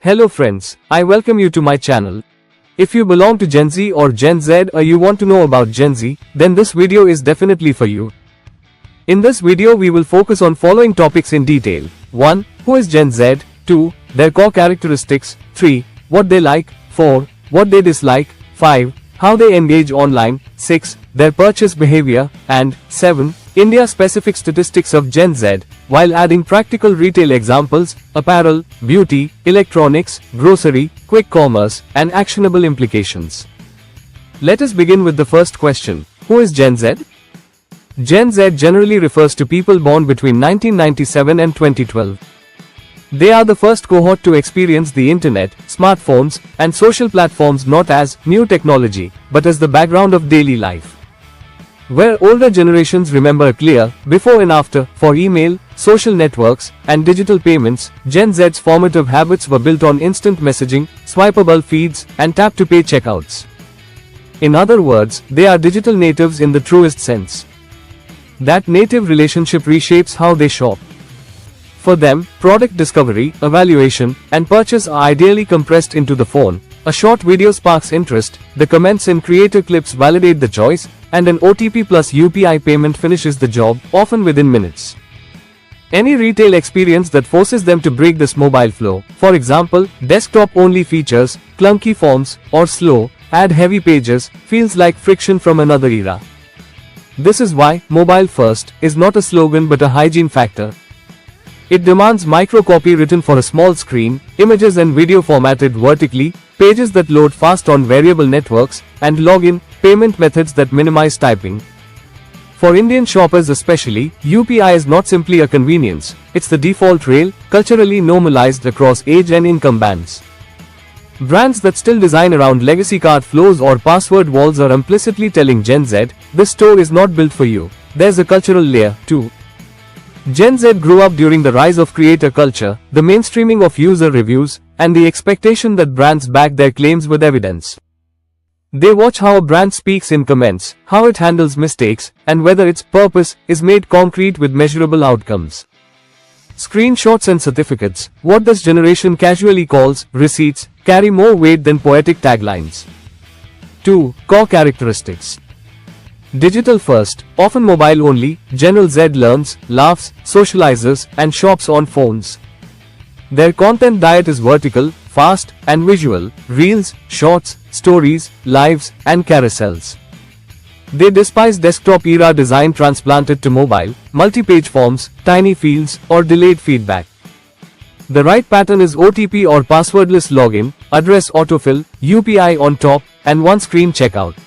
Hello friends, I welcome you to my channel. If you belong to Gen Z or Gen Z or you want to know about Gen Z, then this video is definitely for you. In this video we will focus on following topics in detail. 1. Who is Gen Z? 2. Their core characteristics. 3. What they like. 4. What they dislike. 5. How they engage online. 6. Their purchase behavior. And 7. India-specific statistics of Gen Z, while adding practical retail examples, apparel, beauty, electronics, grocery, quick commerce, and actionable implications. Let us begin with the first question. Who is Gen Z? Gen Z generally refers to people born between 1997 and 2012. They are the first cohort to experience the internet, smartphones, and social platforms not as new technology, but as the background of daily life. Where older generations remember a clear before and after for email, social networks, and digital payments, Gen Z's formative habits were built on instant messaging, swipeable feeds, and tap-to-pay checkouts. In other words, they are digital natives in the truest sense. That native relationship reshapes how they shop. For them, product discovery, evaluation, and purchase are ideally compressed into the phone. A short video sparks interest, the comments in creator clips validate the choice, and an OTP plus UPI payment finishes the job, often within minutes. Any retail experience that forces them to break this mobile flow, for example, desktop-only features, clunky forms, or slow, ad-heavy pages, feels like friction from another era. This is why mobile first is not a slogan but a hygiene factor. It demands microcopy written for a small screen, images and video formatted vertically, pages that load fast on variable networks, and login, payment methods that minimize typing. For Indian shoppers especially, UPI is not simply a convenience, it's the default rail, culturally normalized across age and income bands. Brands that still design around legacy card flows or password walls are implicitly telling Gen Z, this store is not built for you. There's a cultural layer, too. Gen Z grew up during the rise of creator culture, the mainstreaming of user reviews, and the expectation that brands back their claims with evidence. They watch how a brand speaks in comments, how it handles mistakes, and whether its purpose is made concrete with measurable outcomes. Screenshots and certificates, what this generation casually calls receipts, carry more weight than poetic taglines. 2. Core characteristics. Digital first, often mobile only, Gen Z learns, laughs, socializes, and shops on phones. Their content diet is vertical, fast, and visual, reels, shorts, stories, lives, and carousels. They despise desktop-era design transplanted to mobile, multi-page forms, tiny fields, or delayed feedback. The right pattern is OTP or passwordless login, address autofill, UPI on top, and one-screen checkout.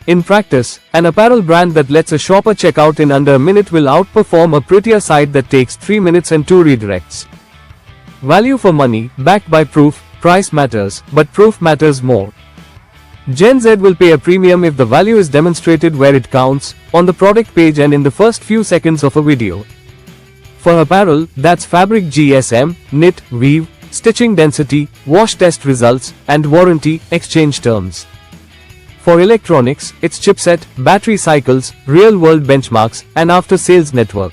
In practice, an apparel brand that lets a shopper check out in under a minute will outperform a prettier site that takes 3 minutes and 2 redirects. Value for money, backed by proof, price matters, but proof matters more. Gen Z will pay a premium if the value is demonstrated where it counts, on the product page and in the first few seconds of a video. For apparel, that's fabric GSM, knit, weave, stitching density, wash test results, and warranty, exchange terms. For electronics, it's chipset, battery cycles, real-world benchmarks, and after-sales network.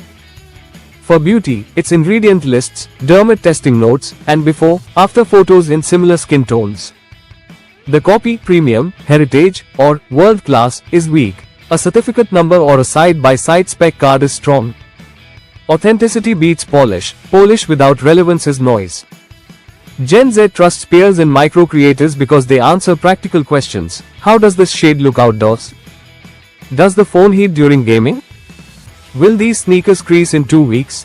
For beauty, it's ingredient lists, dermat testing notes, and before-after photos in similar skin tones. The copy, premium, heritage, or world-class, is weak. A certificate number or a side-by-side spec card is strong. Authenticity beats polish. Polish without relevance is noise. Gen Z trusts peers and micro-creators because they answer practical questions. How does this shade look outdoors? Does the phone heat during gaming? Will these sneakers crease in 2 weeks?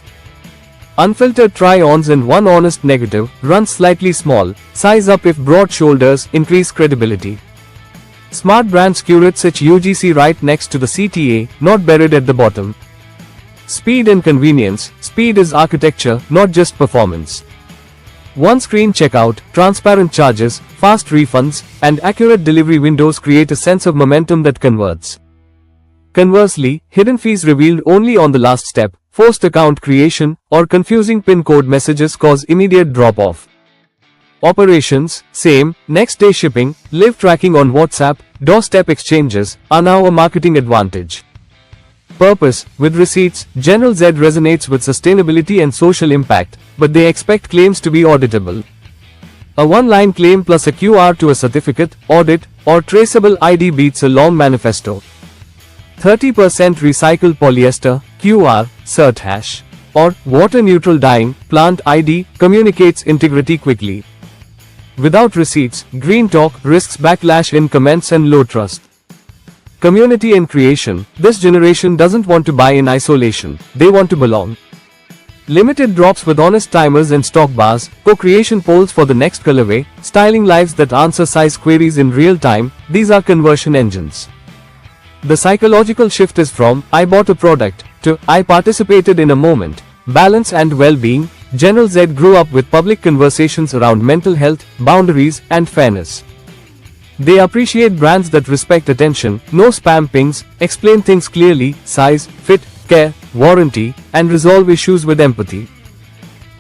Unfiltered try-ons and one honest negative, run slightly small, size up if broad shoulders, increase credibility. Smart brands curate such UGC right next to the CTA, not buried at the bottom. Speed and convenience, speed is architecture, not just performance. One-screen checkout, transparent charges, fast refunds, and accurate delivery windows create a sense of momentum that converts. Conversely, hidden fees revealed only on the last step, forced account creation, or confusing PIN code messages cause immediate drop-off. Operations, same, next-day shipping, live tracking on WhatsApp, doorstep exchanges, are now a marketing advantage. Purpose, with receipts, Gen Z resonates with sustainability and social impact, but they expect claims to be auditable. A one-line claim plus a QR to a certificate, audit, or traceable ID beats a long manifesto. 30% recycled polyester, QR, cert hash, or water-neutral dyeing, plant ID, communicates integrity quickly. Without receipts, green talk risks backlash in comments and low trust. Community and creation. This generation doesn't want to buy in isolation, they want to belong. Limited drops with honest timers and stock bars, co-creation polls for the next colorway, styling lives that answer size queries in real time, these are conversion engines. The psychological shift is from, I bought a product, to, I participated in a moment. Balance and well-being. Gen Z grew up with public conversations around mental health, boundaries, and fairness. They appreciate brands that respect attention, no spam pings, explain things clearly, size, fit, care, warranty, and resolve issues with empathy.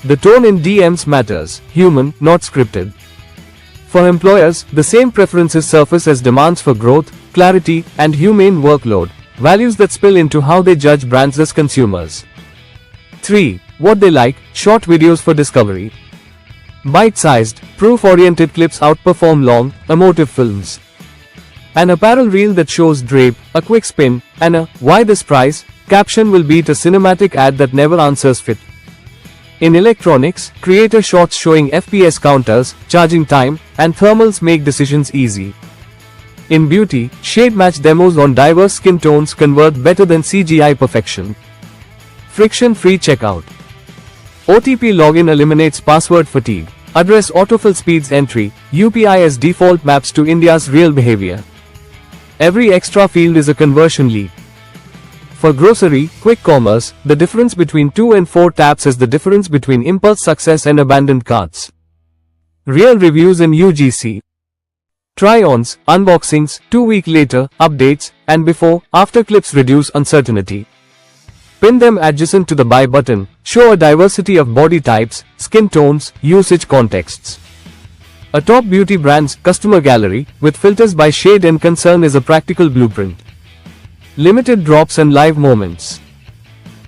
The tone in DMs matters, human, not scripted. For employers, the same preferences surface as demands for growth, clarity, and humane workload, values that spill into how they judge brands as consumers. 3. What they like, short videos for discovery. Bite-sized, proof-oriented clips outperform long, emotive films. An apparel reel that shows drape, a quick spin, and a "why this price" caption will beat a cinematic ad that never answers fit. In electronics, creator shots showing FPS counters, charging time, and thermals make decisions easy. In beauty, shade match demos on diverse skin tones convert better than CGI perfection. Friction-free checkout. OTP login eliminates password fatigue. Address autofill speeds entry. UPI as default maps to India's real behavior. Every extra field is a conversion lead. For grocery, quick commerce, the difference between 2 and 4 taps is the difference between impulse success and abandoned carts. Real reviews in UGC. Try-ons, unboxings, 2 weeks later, updates, and before-after clips reduce uncertainty. Pin them adjacent to the buy button, show a diversity of body types, skin tones, usage contexts. A top beauty brand's customer gallery, with filters by shade and concern, is a practical blueprint. Limited drops and live moments.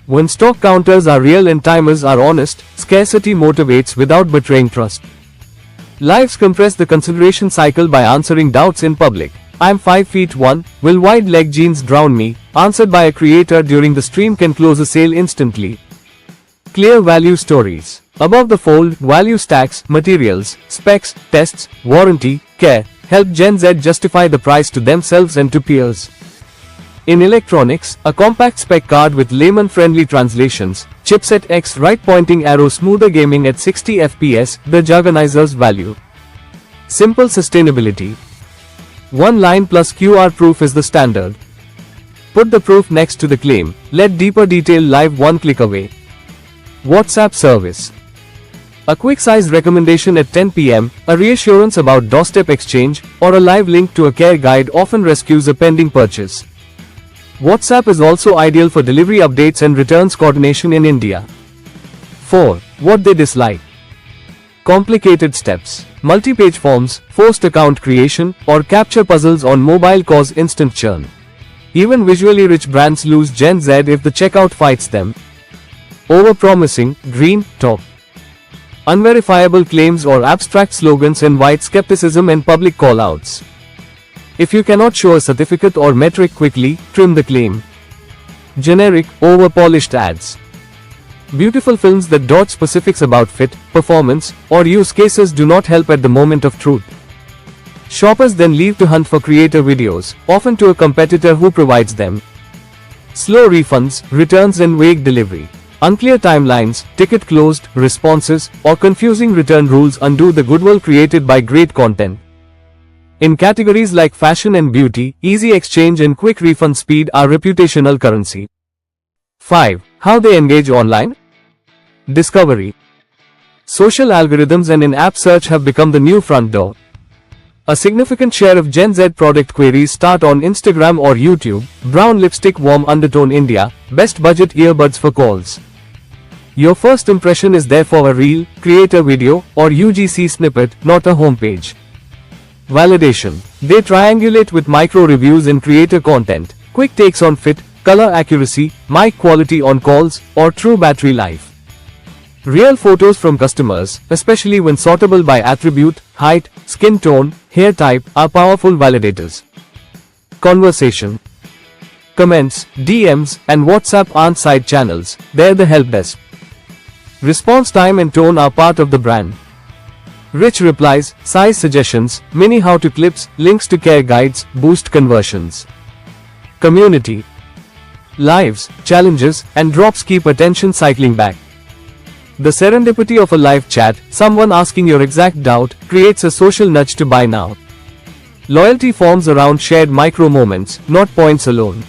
When stock counters are real and timers are honest, scarcity motivates without betraying trust. Lives compress the consideration cycle by answering doubts in public. I'm 5 feet 1, will wide leg jeans drown me? Answered by a creator during the stream can close a sale instantly. Clear value stories. Above the fold, value stacks, materials, specs, tests, warranty, care, help Gen Z justify the price to themselves and to peers. In electronics, a compact spec card with layman-friendly translations, chipset X right pointing arrow smoother gaming at 60 FPS, the jargonizer's value. Simple sustainability. One line plus QR proof is the standard. Put the proof next to the claim, let deeper detail live one click away. WhatsApp service. A quick size recommendation at 10 p.m., a reassurance about doorstep exchange, or a live link to a care guide often rescues a pending purchase. WhatsApp is also ideal for delivery updates and returns coordination in India. 4. What they dislike. Complicated steps. Multi-page forms, forced account creation, or capture puzzles on mobile cause instant churn. Even visually rich brands lose Gen Z if the checkout fights them. Over-promising, green talk. Unverifiable claims or abstract slogans invite skepticism and public call-outs. If you cannot show a certificate or metric quickly, trim the claim. Generic, over-polished ads. Beautiful films that dodge specifics about fit, performance, or use cases do not help at the moment of truth. Shoppers then leave to hunt for creator videos, often to a competitor who provides them. Slow refunds, returns and vague delivery. Unclear timelines, ticket closed, responses, or confusing return rules undo the goodwill created by great content. In categories like fashion and beauty, easy exchange and quick refund speed are reputational currency. 5. How they engage online. Discovery. Social algorithms and in-app search have become the new front door. A significant share of Gen Z product queries start on Instagram or YouTube. Brown lipstick, warm undertone, India, best budget earbuds for calls. Your first impression is therefore a reel, creator video, or UGC snippet, not a homepage. Validation. They triangulate with micro reviews in creator content, quick takes on fit, color accuracy, mic quality on calls, or true battery life. Real photos from customers, especially when sortable by attribute, height, skin tone, hair type, are powerful validators. Conversation. Comments, DMs, and WhatsApp aren't side channels, they're the help desk. Response time and tone are part of the brand. Rich replies, size suggestions, mini how-to clips, links to care guides, boost conversions. Community. Lives, challenges, and drops keep attention cycling back. The serendipity of a live chat, someone asking your exact doubt, creates a social nudge to buy now. Loyalty forms around shared micro moments, not points alone.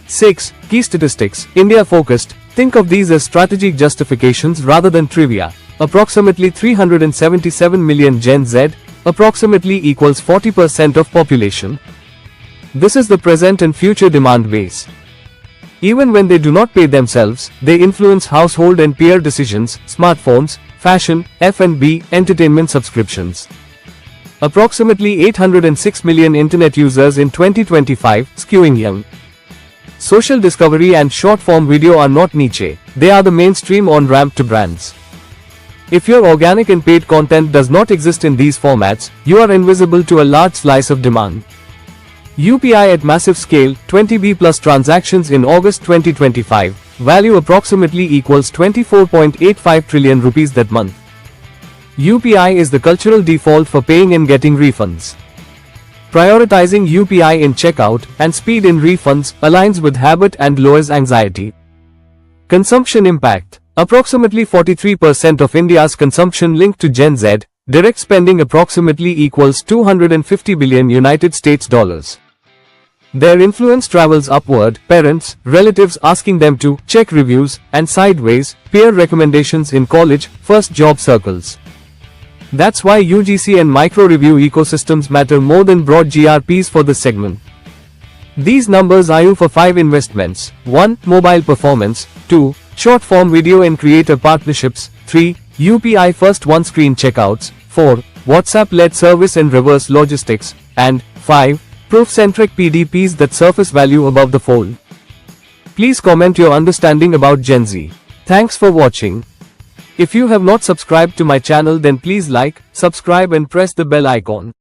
6. Key statistics, India focused. Think of these as strategic justifications rather than trivia. Approximately 377 million Gen Z, approximately equals 40% of population. This is the present and future demand base. Even when they do not pay themselves, they influence household and peer decisions, smartphones, fashion, F&B, entertainment subscriptions. Approximately 806 million internet users in 2025, skewing young. Social discovery and short-form video are not niche, they are the mainstream on-ramp to brands. If your organic and paid content does not exist in these formats, you are invisible to a large slice of demand. UPI at massive scale, 20B plus transactions in August 2025, value approximately equals 24.85 trillion rupees that month. UPI is the cultural default for paying and getting refunds. Prioritizing UPI in checkout and speed in refunds aligns with habit and lowers anxiety. Consumption impact. Approximately 43% of India's consumption linked to Gen Z, direct spending approximately equals 250 billion United States dollars. Their influence travels upward, parents, relatives asking them to check reviews, and sideways, peer recommendations in college, first job circles. That's why UGC and micro-review ecosystems matter more than broad GRPs for this segment. These numbers are you for 5 investments. 1. Mobile performance. 2. Short-form video and creator partnerships. 3. UPI first one-screen checkouts. 4. WhatsApp-led service and reverse logistics. And 5. Proof-centric PDPs that surface value above the fold. Please comment your understanding about Gen Z. Thanks for watching. If you have not subscribed to my channel, then please like, subscribe and press the bell icon.